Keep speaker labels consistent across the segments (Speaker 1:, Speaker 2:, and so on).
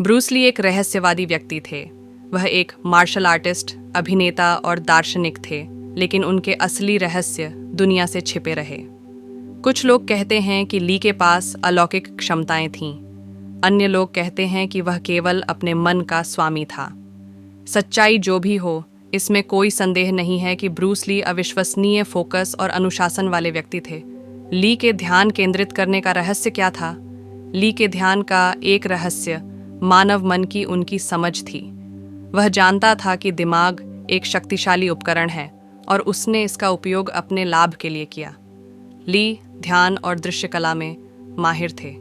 Speaker 1: Bruce Lee एक रहस्यवादी व्यक्ति थे। वह एक मार्शल आर्टिस्ट, अभिनेता और दार्शनिक थे, लेकिन उनके असली रहस्य दुनिया से छिपे रहे। कुछ लोग कहते हैं कि ली के पास अलौकिक क्षमताएं थीं। अन्य लोग कहते हैं कि वह केवल अपने मन का स्वामी था। सच्चाई जो भी हो, इसमें कोई संदेह नहीं है कि ब्रूस ली अविश्वसनीय फोकस और अनुशासन वाले व्यक्ति थे। ली के ध्यान केंद्रित करने का रहस्य क्या था? ली के ध्यान का एक रहस्य मानव मन की उनकी समझ थी। वह जानता था कि दिमाग एक शक्तिशाली उपकरण है और उसने इसका उपयोग अपने लाभ के लिए किया। ली ध्यान और दृश्य कला में माहिर थे।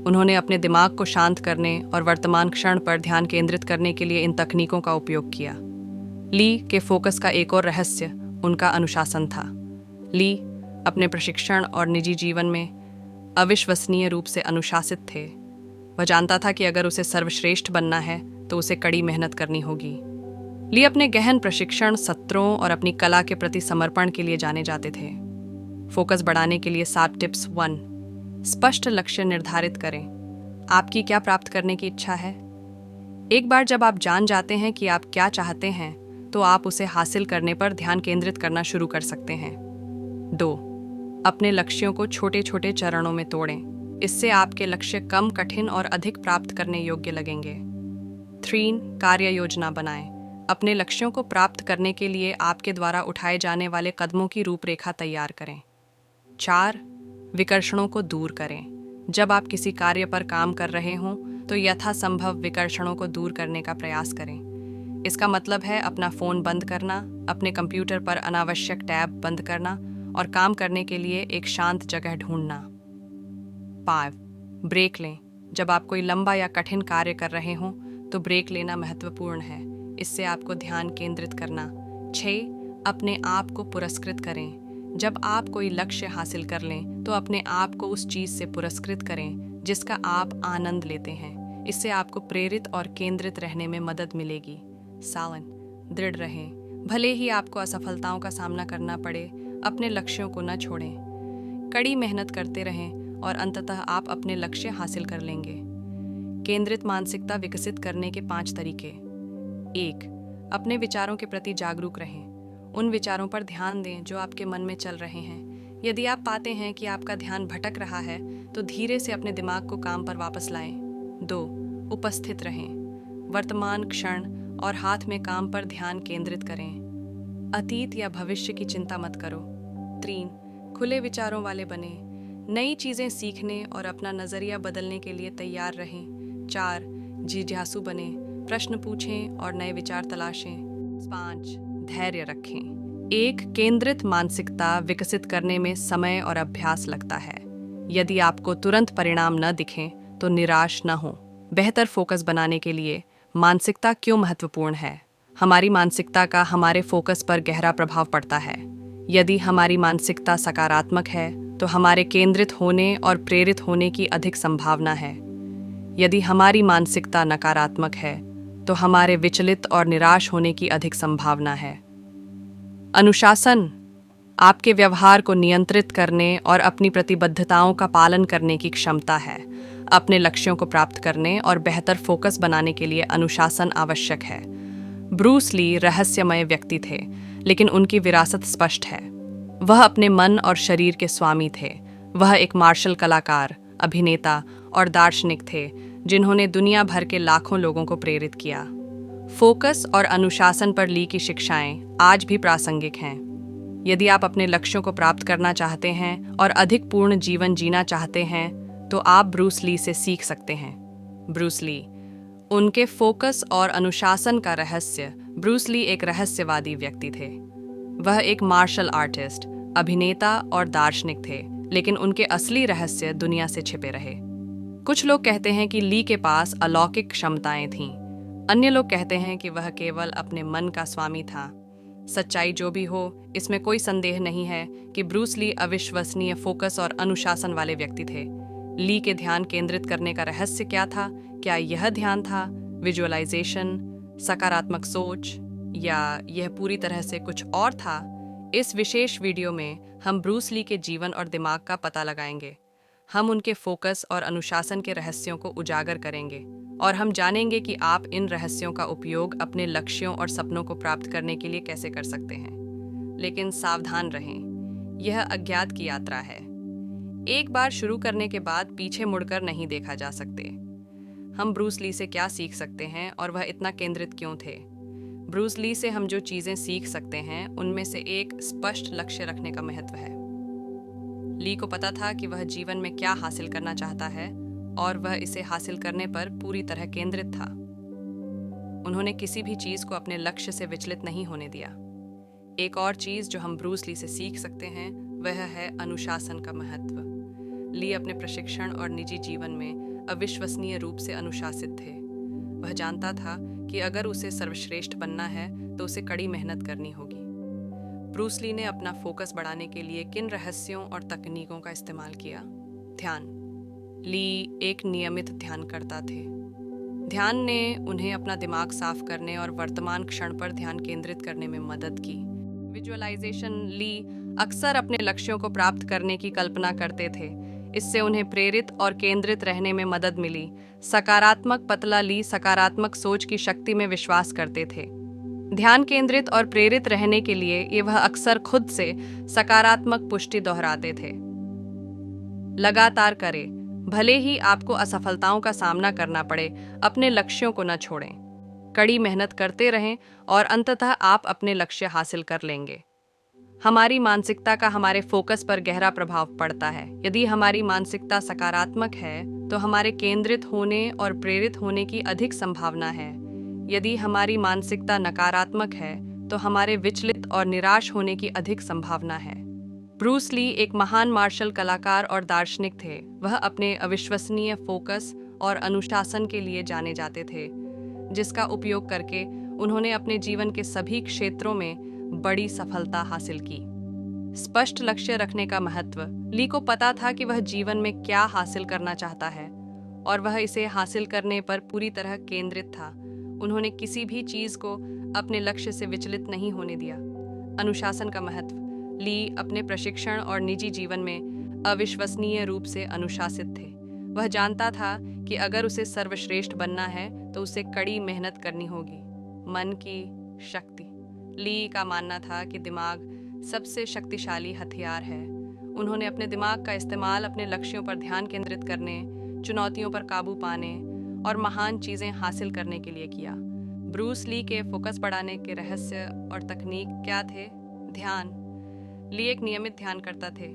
Speaker 1: उन्होंने अपने दिमाग को शांत करने और वर्तमान क्षण पर ध्यान केंद्रित करने के लिए इन तकनीकों का उपयोग किया। ली के फोकस का एक और रहस्य उनका अनुशासन था। ली अपने प्रशिक्षण और निजी जीवन में अविश्वसनीय रूप से अनुशासित थे। वह जानता था कि अगर उसे सर्वश्रेष्ठ बनना है तो उसे कड़ी मेहनत करनी होगी। ली अपने गहन प्रशिक्षण सत्रों और अपनी कला के प्रति समर्पण के लिए जाने जाते थे। फोकस बढ़ाने के लिए 7 टिप्स। 1. स्पष्ट लक्ष्य निर्धारित करें। आपकी क्या प्राप्त करने की इच्छा है? एक बार जब आप जान जाते हैं कि आप क्या चाहते हैं, तो आप उसे हासिल करने पर ध्यान केंद्रित करना शुरू कर सकते हैं। 2. अपने लक्ष्यों को छोटे छोटे चरणों में तोड़ें। इससे आपके लक्ष्य कम कठिन और अधिक प्राप्त करने योग्य लगेंगे। 3. कार्य योजना बनाएं। अपने लक्ष्यों को प्राप्त करने के लिए आपके द्वारा उठाए जाने वाले कदमों की रूपरेखा तैयार करें। 4. विकर्षणों को दूर करें। जब आप किसी कार्य पर काम कर रहे हों, तो यथासंभव विकर्षणों को दूर करने का प्रयास करें। इसका मतलब है अपना फ़ोन बंद करना, अपने कंप्यूटर पर अनावश्यक टैब बंद करना और काम करने के लिए एक शांत जगह ढूंढना। 5. ब्रेक लें। जब आप कोई लंबा या कठिन कार्य कर रहे हों, तो ब्रेक लेना महत्वपूर्ण है। इससे आपको ध्यान केंद्रित करना। 6. अपने आप को पुरस्कृत करें। जब आप कोई लक्ष्य हासिल कर लें, तो अपने आप को उस चीज़ से पुरस्कृत करें जिसका आप आनंद लेते हैं। इससे आपको प्रेरित और केंद्रित रहने में मदद मिलेगी। 7. दृढ़ रहें। भले ही आपको असफलताओं का सामना करना पड़े, अपने लक्ष्यों को न छोड़ें। कड़ी मेहनत करते रहें और अंततः आप अपने लक्ष्य हासिल कर लेंगे। केंद्रित मानसिकता विकसित करने के 5 तरीके। 1. अपने विचारों के प्रति जागरूक रहें। उन विचारों पर ध्यान दें जो आपके मन में चल रहे हैं। यदि आप पाते हैं कि आपका ध्यान भटक रहा है, तो धीरे से अपने दिमाग को काम पर वापस लाएं। 2. उपस्थित रहें। वर्तमान क्षण और हाथ में काम पर ध्यान केंद्रित करें। अतीत या भविष्य की चिंता मत करो। 3. खुले विचारों वाले बने। नई चीज़ें सीखने और अपना नज़रिया बदलने के लिए तैयार रहें। 4. जिज्ञासु बने। प्रश्न पूछें और नए विचार तलाशें। 5. धैर्य रखें। एक केंद्रित मानसिकता विकसित करने में समय और अभ्यास लगता है। यदि आपको तुरंत परिणाम न दिखें, तो निराश न हो। बेहतर फोकस बनाने के लिए मानसिकता क्यों महत्वपूर्ण है? हमारी मानसिकता का हमारे फोकस पर गहरा प्रभाव पड़ता है। यदि हमारी मानसिकता सकारात्मक है, तो हमारे केंद्रित होने और प्रेरित होने की अधिक संभावना है। यदि हमारी मानसिकता नकारात्मक है, तो हमारे विचलित और निराश होने की अधिक संभावना है। अनुशासन आपके व्यवहार को नियंत्रित करने और अपनी प्रतिबद्धताओं का पालन करने की क्षमता है। अपने लक्ष्यों को प्राप्त करने और बेहतर फोकस बनाने के लिए अनुशासन आवश्यक है। ब्रूस ली रहस्यमय व्यक्ति थे, लेकिन उनकी विरासत स्पष्ट है। वह अपने मन और शरीर के स्वामी थे। वह एक मार्शल कलाकार, अभिनेता और दार्शनिक थे, जिन्होंने दुनिया भर के लाखों लोगों को प्रेरित किया। फोकस और अनुशासन पर ली की शिक्षाएं आज भी प्रासंगिक हैं। यदि आप अपने लक्ष्यों को प्राप्त करना चाहते हैं और अधिक पूर्ण जीवन जीना चाहते हैं, तो आप ब्रूस ली से सीख सकते हैं। ब्रूस ली, उनके फोकस और अनुशासन का रहस्य। ब्रूस ली एक रहस्यवादी व्यक्ति थे। वह एक मार्शल आर्टिस्ट, अभिनेता और दार्शनिक थे, लेकिन उनके असली रहस्य दुनिया से छिपे रहे। कुछ लोग कहते हैं कि ली के पास अलौकिक क्षमताएं थीं। अन्य लोग कहते हैं कि वह केवल अपने मन का स्वामी था। सच्चाई जो भी हो, इसमें कोई संदेह नहीं है कि ब्रूस ली अविश्वसनीय फोकस और अनुशासन वाले व्यक्ति थे। ली के ध्यान केंद्रित करने का रहस्य क्या था? क्या यह ध्यान था, विजुअलाइजेशन, सकारात्मक सोच, या यह पूरी तरह से कुछ और था? इस विशेष वीडियो में हम ब्रूस ली के जीवन और दिमाग का पता लगाएंगे। हम उनके फोकस और अनुशासन के रहस्यों को उजागर करेंगे और हम जानेंगे कि आप इन रहस्यों का उपयोग अपने लक्ष्यों और सपनों को प्राप्त करने के लिए कैसे कर सकते हैं। लेकिन सावधान रहें, यह अज्ञात की यात्रा है। एक बार शुरू करने के बाद पीछे मुड़कर नहीं देखा जा सकते। हम ब्रूस ली से क्या सीख सकते हैं और वह इतना केंद्रित क्यों थे? ब्रूस ली से हम जो चीज़ें सीख सकते हैं उनमें से एक स्पष्ट लक्ष्य रखने का महत्व है। ली को पता था कि वह जीवन में क्या हासिल करना चाहता है और वह इसे हासिल करने पर पूरी तरह केंद्रित था। उन्होंने किसी भी चीज़ को अपने लक्ष्य से विचलित नहीं होने दिया। एक और चीज़ जो हम ब्रूस ली से सीख सकते हैं वह है अनुशासन का महत्व। ली अपने प्रशिक्षण और निजी जीवन में अविश्वसनीय रूप से अनुशासित थे। वह जानता था कि अगर उसे सर्वश्रेष्ठ बनना है तो उसे कड़ी मेहनत करनी होगी। ब्रूस ली ने अपना फोकस बढ़ाने के लिए किन रहस्यों और तकनीकों का इस्तेमाल किया? ध्यान। ली एक नियमित ध्यान करता थे। ध्यान ने उन्हें अपना दिमाग साफ करने और वर्तमान क्षण पर ध्यान केंद्रित करने में मदद की। विजुअलाइजेशन। ली अक्सर अपने लक्ष्यों को प्राप्त करने की कल्पना करते थे। इससे उन्हें प्रेरित और केंद्रित रहने में मदद मिली। सकारात्मक। पतला। ली सकारात्मक सोच की शक्ति में विश्वास करते थे। ध्यान केंद्रित और प्रेरित रहने के लिए वह अक्सर खुद से सकारात्मक पुष्टि दोहराते थे। लगातार करें, भले ही आपको असफलताओं का सामना करना पड़े, अपने लक्ष्यों को न छोड़ें। कड़ी मेहनत करते रहें और अंततः आप अपने लक्ष्य हासिल कर लेंगे। हमारी मानसिकता का हमारे फोकस पर गहरा प्रभाव पड़ता है। यदि हमारी मानसिकता सकारात्मक है तो हमारे केंद्रित होने और प्रेरित होने की अधिक संभावना है। यदि हमारी मानसिकता नकारात्मक है तो हमारे विचलित और निराश होने की अधिक संभावना है। ब्रूस ली एक महान मार्शल कलाकार और दार्शनिक थे। वह अपने अविश्वसनीय फोकस और अनुशासन के लिए जाने जाते थे, जिसका उपयोग करके उन्होंने अपने जीवन के सभी क्षेत्रों में बड़ी सफलता हासिल की। स्पष्ट लक्ष्य रखने का महत्व। ली को पता था कि वह जीवन में क्या हासिल करना चाहता है और वह इसे हासिल करने पर पूरी तरह केंद्रित था। उन्होंने किसी भी चीज़ को अपने लक्ष्य से विचलित नहीं होने दिया। अनुशासन का महत्व। ली अपने प्रशिक्षण और निजी जीवन में अविश्वसनीय रूप से अनुशासित थे। वह जानता था कि अगर उसे सर्वश्रेष्ठ बनना है तो उसे कड़ी मेहनत करनी होगी। मन की शक्ति। ली का मानना था कि दिमाग सबसे शक्तिशाली हथियार है। उन्होंने अपने दिमाग का इस्तेमाल अपने लक्ष्यों पर ध्यान केंद्रित करने, चुनौतियों पर काबू पाने और महान चीज़ें हासिल करने के लिए किया। ब्रूस ली के फोकस बढ़ाने के रहस्य और तकनीक क्या थे? ध्यान। ली एक नियमित ध्यान करता थे।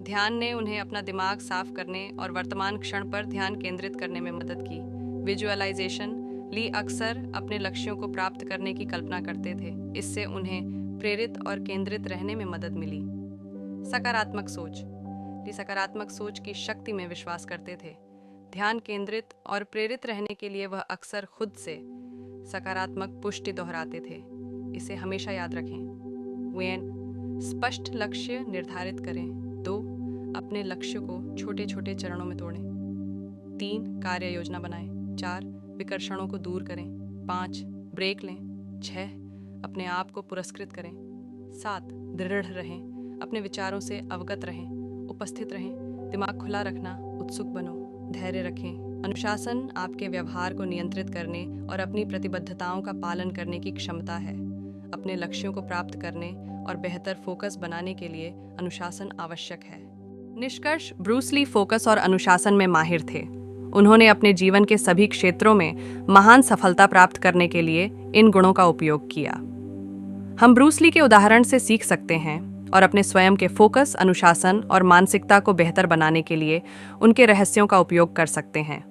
Speaker 1: ध्यान ने उन्हें अपना दिमाग साफ करने और वर्तमान क्षण पर ध्यान केंद्रित करने में मदद की। विजुअलाइजेशन। ली अक्सर अपने लक्ष्यों को प्राप्त करने की कल्पना करते थे। इससे उन्हें प्रेरित और केंद्रित रहने में मदद मिली। सकारात्मक सोच। ली सकारात्मक सोच की शक्ति में विश्वास करते थे। ध्यान केंद्रित और प्रेरित रहने के लिए वह अक्सर खुद से सकारात्मक पुष्टि दोहराते थे। इसे हमेशा याद रखें। वेन। स्पष्ट लक्ष्य निर्धारित करें। 2. अपने लक्ष्य को छोटे छोटे चरणों में तोड़ें। 3. कार्य योजना बनाएं। 4. विकर्षणों को दूर करें। 5. ब्रेक लें। 6. अपने आप को पुरस्कृत करें। 7. दृढ़ रहें। अपने विचारों से अवगत रहें। उपस्थित रहें। दिमाग खुला रखना। उत्सुक बनो। धैर्य रखें। अनुशासन आपके व्यवहार को नियंत्रित करने और अपनी प्रतिबद्धताओं का पालन करने की क्षमता है। अपने लक्ष्यों को प्राप्त करने और बेहतर फोकस बनाने के लिए अनुशासन आवश्यक है। निष्कर्ष। ब्रूस ली फोकस और अनुशासन में माहिर थे। उन्होंने अपने जीवन के सभी क्षेत्रों में महान सफलता प्राप्त करने के लिए इन गुणों का उपयोग किया। हम ब्रूस ली के उदाहरण से सीख सकते हैं और अपने स्वयं के फोकस, अनुशासन और मानसिकता को बेहतर बनाने के लिए उनके रहस्यों का उपयोग कर सकते हैं।